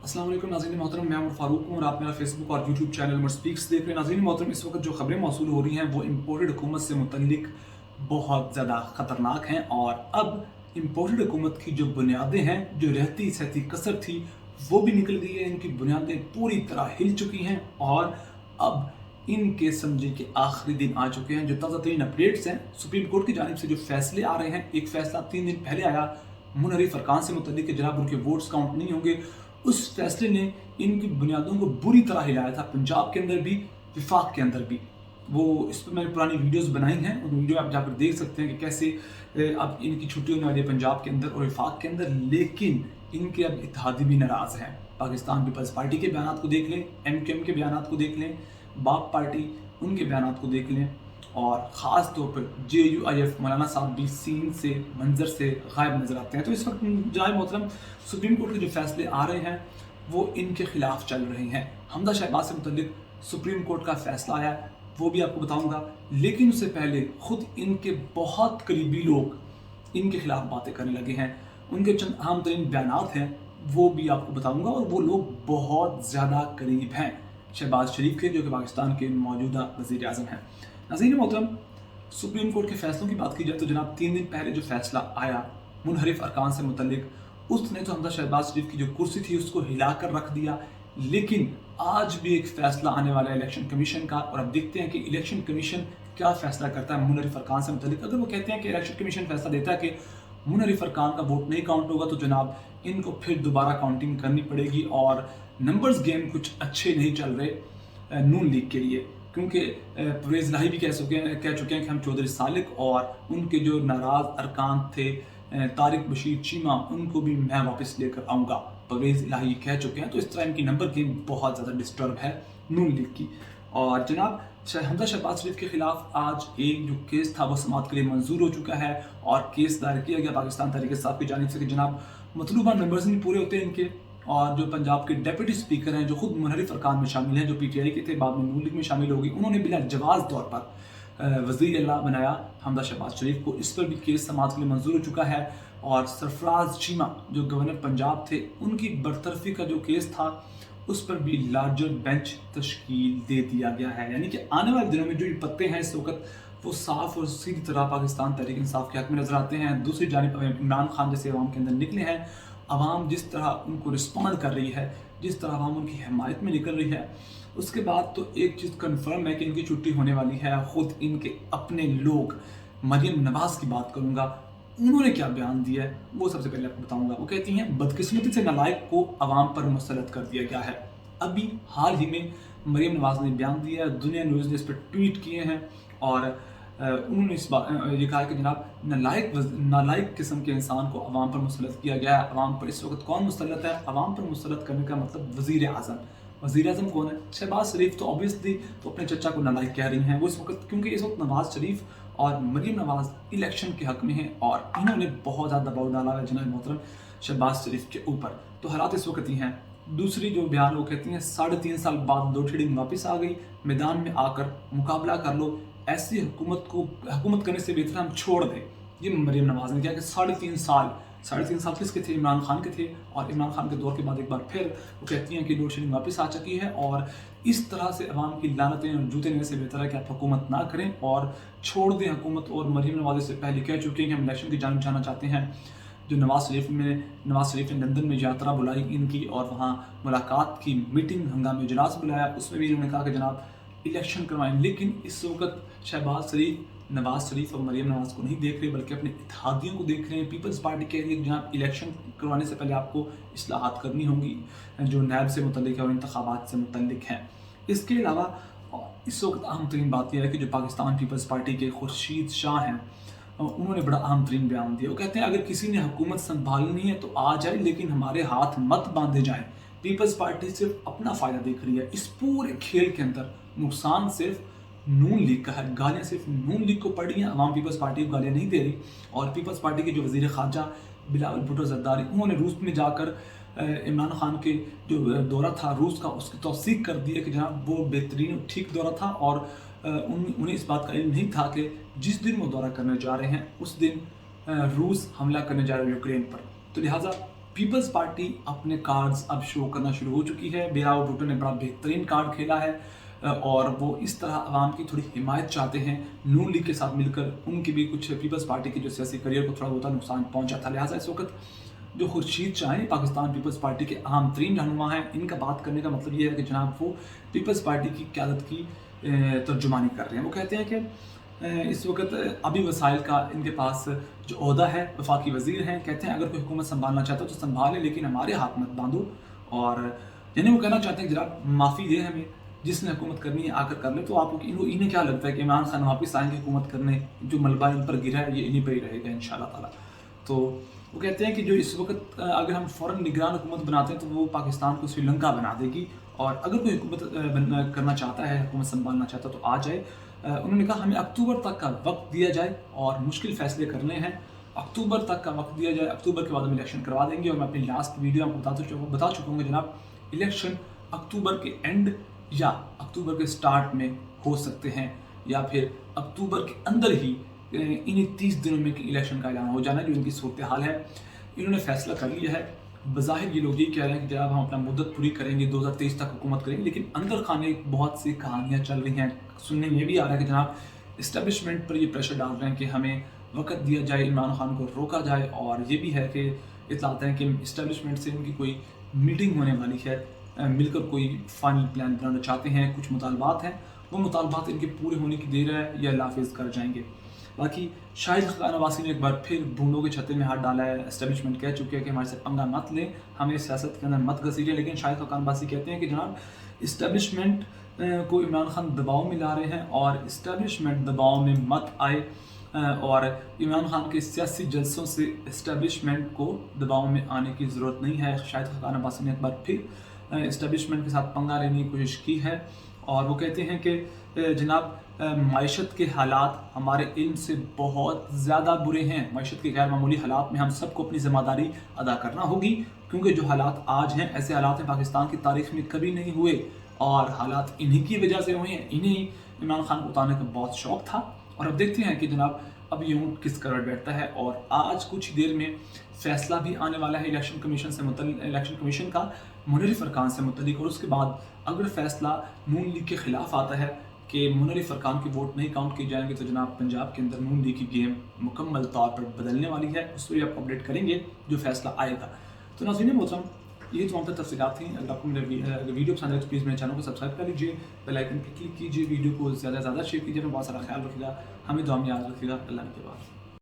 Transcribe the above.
अस्सलाम वालेकुम नाज़रीन मोहतरम, मैं उमर फारूक हूँ और आप मेरा फेसबुक और यूट्यूब चैनल उमर स्पीक्स देख रहे हैं। नाज़रीन मोहतरम, इस वक्त जो खबरें मौसूल हो रही हैं वो इम्पोर्टेड हुकूमत से मुतल्लिक बहुत ज़्यादा ख़तरनाक हैं। और अब इम्पोर्टेड हुकूमत की जो बुनियादें हैं, जो रहती सहती कसर थी, वो भी निकल गई है। इनकी बुनियादें पूरी तरह हिल चुकी हैं और अब इनके समझे के आखिरी दिन आ चुके हैं। जो ताज़ा तरीन अपडेट्स हैं, सुप्रीम कोर्ट की जानिब से जो फैसले आ रहे हैं, एक फ़ैसला 3 दिन पहले आया मुनहरिफ अरकान से मुतल्लिक कि जनाब उनके वोट्स काउंट नहीं होंगे। उस फैसले ने इनकी बुनियादों को बुरी तरह हिलाया था, पंजाब के अंदर भी, विफाक के अंदर भी। वो इस पर मैंने पुरानी वीडियोस बनाई हैं, उन वीडियो आप जाकर देख सकते हैं कि कैसे अब इनकी छुट्टी होने वाली है पंजाब के अंदर और विफाक के अंदर। लेकिन इनके अब इत्तेहादी भी नाराज़ हैं। पाकिस्तान पीपल्स पार्टी के बयान को देख लें, MQM के बयान को देख लें, बाप पार्टी उनके बयान को देख लें, और ख़ास तौर पर JUIF मौलाना साहब भी सीन से, मंजर से गायब नज़र आते हैं। तो इस वक्त जनाब मोहतरम, सुप्रीम कोर्ट के जो फैसले आ रहे हैं वो इनके खिलाफ चल रहे हैं। हमदा शहबाज से मुतल्लिक सुप्रीम कोर्ट का फैसला आया, वो भी आपको बताऊंगा। लेकिन उससे पहले खुद इनके बहुत करीबी लोग इनके खिलाफ बातें करने लगे हैं। उनके चंद अहम तरीन बयानात हैं, वो भी आपको बताऊंगा। और वो लोग बहुत ज़्यादा करीब हैं शहबाज शरीफ के, जो कि पाकिस्तान के मौजूदा वज़ीर आज़म हैं। नाज़रीन मोहतरम, सुप्रीम कोर्ट के फैसलों की बात की जाए तो जनाब 3 दिन पहले जो फैसला आया मुनहरिफ अरकान से मुतल्लिक, उसने तो हमदा शहबाज शरीफ की जो कुर्सी थी उसको हिलाकर रख दिया। लेकिन आज भी एक फैसला आने वाला है इलेक्शन कमीशन का, और अब देखते हैं कि इलेक्शन कमीशन क्या फैसला करता है मुनहरिफ अरकान से मुतल्लिक। अगर वो कहते हैं कि इलेक्शन कमीशन फैसला देता है कि मुनहरिफ अरकान का वोट नहीं काउंट होगा, तो जनाब इनको फिर दोबारा काउंटिंग करनी पड़ेगी। और नंबर्स गेम कुछ अच्छे नहीं चल रहे नून लीग के लिए, क्योंकि परवेज़ इलाही भी कह चुके हैं कि हम चौधरी सालिक और उनके जो नाराज़ अरकान थे तारिक बशीर चीमा, उनको भी मैं वापस लेकर आऊँगा, परवेज़ इलाही कह चुके हैं। तो इस तरह इनकी नंबर गेम बहुत ज़्यादा डिस्टर्ब है नून लीग की। और जनाब हमजा शहबाज शरीफ के खिलाफ आज एक जो केस था वो समाअत के लिए मंजूर हो चुका है, और केस दायर किया गया पाकिस्तान तहरीक इंसाफ की जानिब से कि जनाब मतलूबा नंबर्स नहीं पूरे होते इनके। और जो पंजाब के डिप्टी स्पीकर हैं, जो खुद मुनहरिफ अरकान में शामिल हैं, जो PTI के थे, बाद में नून लीग में शामिल हो गई, उन्होंने बिला जवाज़ तौर पर वज़ीर अल्लाह बनाया हमदा शहबाज शरीफ को। इस पर भी केस समाअत के लिए मंजूर हो चुका है। और सरफराज चीमा जो गवर्नर पंजाब थे, उनकी बरतरफी का जो केस था उस पर भी लार्जर बेंच तश्कील दे दिया गया है। यानी कि आने वाले दिनों में जो ये पत्ते हैं इस वक्त वो साफ़ और सीधी तरह पाकिस्तान तहरीक इंसाफ के हक़ में नज़र आते हैं। दूसरी जानिब इमरान खान जैसे अवाम के अंदर निकले हैं, अवाम जिस तरह उनको रिस्पॉन्ड कर रही है, जिस तरह अवाम उनकी हिमायत में निकल रही है, उसके बाद तो एक चीज़ कन्फर्म है कि इनकी छुट्टी होने वाली है। ख़ुद इनके अपने लोग, मरीम नवाज़ की बात करूँगा, उन्होंने क्या बयान दिया है वो सबसे पहले आपको बताऊंगा। वो कहती हैं, बदकिस्मती से नालायक को अवाम पर मुसल्लत कर दिया गया है। अभी हाल ही में मरीम नवाज़ ने बयान दिया है, दुनिया न्यूज़ ने इस पर ट्वीट किए हैं, और उन्होंने इस बात ये कहा कि जनाब नालायक किस्म के इंसान को अवाम पर मुसल्लत किया गया है। अवाम पर इस वक्त कौन मुसल्लत है? अवाम पर मुसल्लत करने का मतलब वज़ीर आज़म। वज़ीर आज़म कौन है? शहबाज शरीफ। तो ऑब्वियसली तो अपने चचा को नालायक कह रही हैं वो इस वक्त, क्योंकि इस वक्त नवाज़ शरीफ और मरीम नवाज़ इलेक्शन के हक़ में हैं और इन्होंने बहुत ज़्यादा दबाव डाला है जनाब मोहतरम शहबाज शरीफ के ऊपर। तो हालात इस वक्त ही हैं। दूसरी जो बयान वो कहती हैं, 3.5 साल बाद लोड शेडिंग वापस आ गई, मैदान में आकर मुकाबला कर लो, ऐसी हुकूमत करने से बेहतर हम छोड़ दें। ये मरीम नवाज़ ने कहा कि 3.5 साल किसके थे? इमरान खान के थे। और इमरान खान के दौर के बाद एक बार फिर वो कहती हैं कि लोड शेडिंग वापस आ चुकी है, और इस तरह से अवाम की लानतें और जूते लेने से बेहतर है कि आप हुकूमत ना करें और छोड़ दें हुकूमत। और मरीम नवाज़ से पहले कह चुके हैं कि हम इलेक्शन की जानिब जाना चाहते हैं। जो नवाज़ शरीफ ने लंदन में यात्रा बुलाई इनकी, और वहाँ मुलाकात की मीटिंग, हंगामी इजलास बुलाया, उसमें भी इन्होंने कहा कि जनाब इलेक्शन करवाएं। लेकिन इस वक्त शहबाज शरीफ, नवाज़ शरीफ और मरीम नवाज़ को नहीं देख रहे, बल्कि अपने इत्तेहादियों को देख रहे हैं। पीपल्स पार्टी कह रही है कि जनाब इलेक्शन करवाने से पहले आपको इस्लाहात करनी होंगी जो नैब से मुतल्लिक है और इंतखाबात से मुतल्लिक हैं। इसके अलावा इस वक्त अहम तरीन बात यह है कि जो पाकिस्तान पीपल्स पार्टी के खुर्शीद शाह हैं, उन्होंने बड़ा अहम तरीन बयान दिया। वो कहते हैं, अगर किसी ने हुकूमत संभालनी है तो आ जाए, लेकिन हमारे हाथ मत बांधे जाएं। पीपल्स पार्टी सिर्फ अपना फ़ायदा देख रही है। इस पूरे खेल के अंदर नुकसान सिर्फ नून लीग का है। गालियाँ सिर्फ नून लीग को पड़ रही हैं, अवाम पीपल्स पार्टी को गालियाँ नहीं दे रही। और पीपल्स पार्टी के जो वज़ीर ख़ारजा बिलावल भुट्टो ज़रदारी, उन्होंने रूस में जाकर इमरान खान के जो दौरा था रूस का, उसकी तौसीक कर दी है कि जनाब वो बेहतरीन ठीक दौरा था। और उन्हें इस बात का इल्म नहीं था कि जिस दिन वो दौरा करने जा रहे हैं उस दिन रूस हमला करने जा रहा है यूक्रेन पर। तो लिहाजा पीपल्स पार्टी अपने कार्ड्स अब शो करना शुरू हो चुकी है। बिलावल भुट्टो ने बड़ा बेहतरीन कार्ड खेला है और वो इस तरह आवाम की थोड़ी हिमायत चाहते हैं। नून लीग के साथ मिलकर उनकी भी कुछ पीपल्स पार्टी के जो सियासी करियर को थोड़ा बहुत नुकसान पहुंचा था, लिहाजा इस वक्त जो खुर्शीद शाह पाकिस्तान पीपल्स पार्टी के अहम तरीन रहनुमा हैं, इनका बात करने का मतलब ये है कि जनाब वो पीपल्स पार्टी की क़यादत की तर्जुमानी कर रहे हैं। वो कहते हैं कि इस वक्त अभी वसाइल का इनके पास जो ओहदा है, वफाकी वज़ीर हैं, कहते हैं अगर कोई हुकूमत संभालना चाहता हो तो संभाले, लेकिन हमारे हाथ मत बांधो। और यानी वो कहना चाहते हैं कि जनाब माफ़ी दे हमें, जिसने हुकूमत करनी है आकर कर ले। तो आपको इन्हें क्या लगता है कि इमरान खान वापस आएंगे हुकूमत करने, जो मलबा इन पर गिरा है ये इन्हीं पर ही रहेगा इंशाअल्लाह ताला। तो वो कहते हैं कि जो इस वक्त अगर हम फ़ौरन निगरान हुकूमत बनाते हैं तो वो पाकिस्तान को श्रीलंका बना देगी, और अगर कोई हुकूमत करना चाहता है, हुकूमत संभालना चाहता है तो आ जाए। उन्होंने कहा हमें अक्टूबर तक का वक्त दिया जाए और मुश्किल फ़ैसले करने हैं। अक्टूबर तक का वक्त दिया जाए, अक्टूबर के बाद हम इलेक्शन करवा देंगे। और मैं अपनी लास्ट वीडियो आपको बता चुका हूँ जनाब, इलेक्शन अक्टूबर के एंड या अक्टूबर के स्टार्ट में हो सकते हैं, या फिर अक्टूबर के अंदर ही इन्हीं 30 दिनों में इलेक्शन का ऐलान हो जाना, जो इनकी सूरत हाल है। इन्होंने फैसला कर लिया है। बज़ाहिर ये लोग ये कह रहे हैं कि जनाब हम अपना मुद्दत पूरी करेंगे, 2023 तक हुकूमत करेंगे, लेकिन अंदर खाने बहुत सी कहानियाँ चल रही हैं। सुनने में ये भी आ रहा है कि जनाब इस्टेब्लिशमेंट पर ये प्रेशर डाल रहे हैं कि हमें वक्त दिया जाए, इमरान खान को रोका जाए। और ये भी है कि इतलाते हैं कि इस्टेब्लिशमेंट से उनकी कोई मीटिंग होने वाली है, मिलकर कोई फाइनल प्लान बनाना चाहते हैं। कुछ मुतालबात हैं, वो मुतालबात इनके पूरे होने की देर है या लाफिज कर जाएंगे। बाकी शाहिद खान अब्बासी ने एक बार फिर भूनों के छत्ते में हाथ डाला है। एस्टेब्लिशमेंट कह चुके हैं कि हमारे से पंगा मत लें, हमें सियासत के अंदर मत घसीटें, लेकिन शाहिद खान अब्बासी कहते हैं कि जनाब इस्टेब्लिशमेंट को इमरान खान दबाव में ला रहे हैं और इस्टेब्लिशमेंट दबाव में मत आए। और इमरान खान के सियासी जलसों से इस्टेब्लिशमेंट को दबाव में आने की ज़रूरत नहीं है। शाहिद खान अब्बासी ने एक बार फिर इस्टेब्लिशमेंट के साथ पंगा लेने की कोशिश की है। और वो कहते हैं कि जनाब माइशत के हालात हमारे इल्म से बहुत ज़्यादा बुरे हैं। माइशत के गैर मामूली हालात में हम सबको अपनी ज़िम्मेदारी अदा करना होगी, क्योंकि जो हालात आज हैं ऐसे हालात में पाकिस्तान की तारीख में कभी नहीं हुए, और हालात इन्हीं की वजह से हुए हैं। इन्हीं इमरान खान को उतारने का बहुत शौक़ था। और अब देखते हैं कि जनाब अब ये ऊँट किस करवट बैठता है। और आज कुछ देर में फ़ैसला भी आने वाला है इलेक्शन कमीशन का मुनर्रिफ अरकान से मुतल्लिक। और उसके बाद अगर फ़ैसला नून लीग के ख़िलाफ़ आता है कि मुनर्रिफ अरकान के वोट नहीं काउंट किए जाएंगे, तो जनाब पंजाब के अंदर नून लीग की गेम मुकम्मल तौर पर बदलने वाली है। उस पर आपको अपडेट करेंगे जो फ़ैसला आएगा। तो नाज़रीन मोहतरम, ये तमाम तफसीलात थी। अगर आपको मेरा वीडियो पसंद है तो प्लीज़ मेरे चैनल को सब्सक्राइब कर लीजिए, बेल आइकन पर क्लिक कीजिए, वीडियो को ज़्यादा से ज़्यादा शेयर कीजिए। बहुत सारा ख्याल रखिएगा, हमें दुआ में याद रखिएगा। अल्लाह के बाद।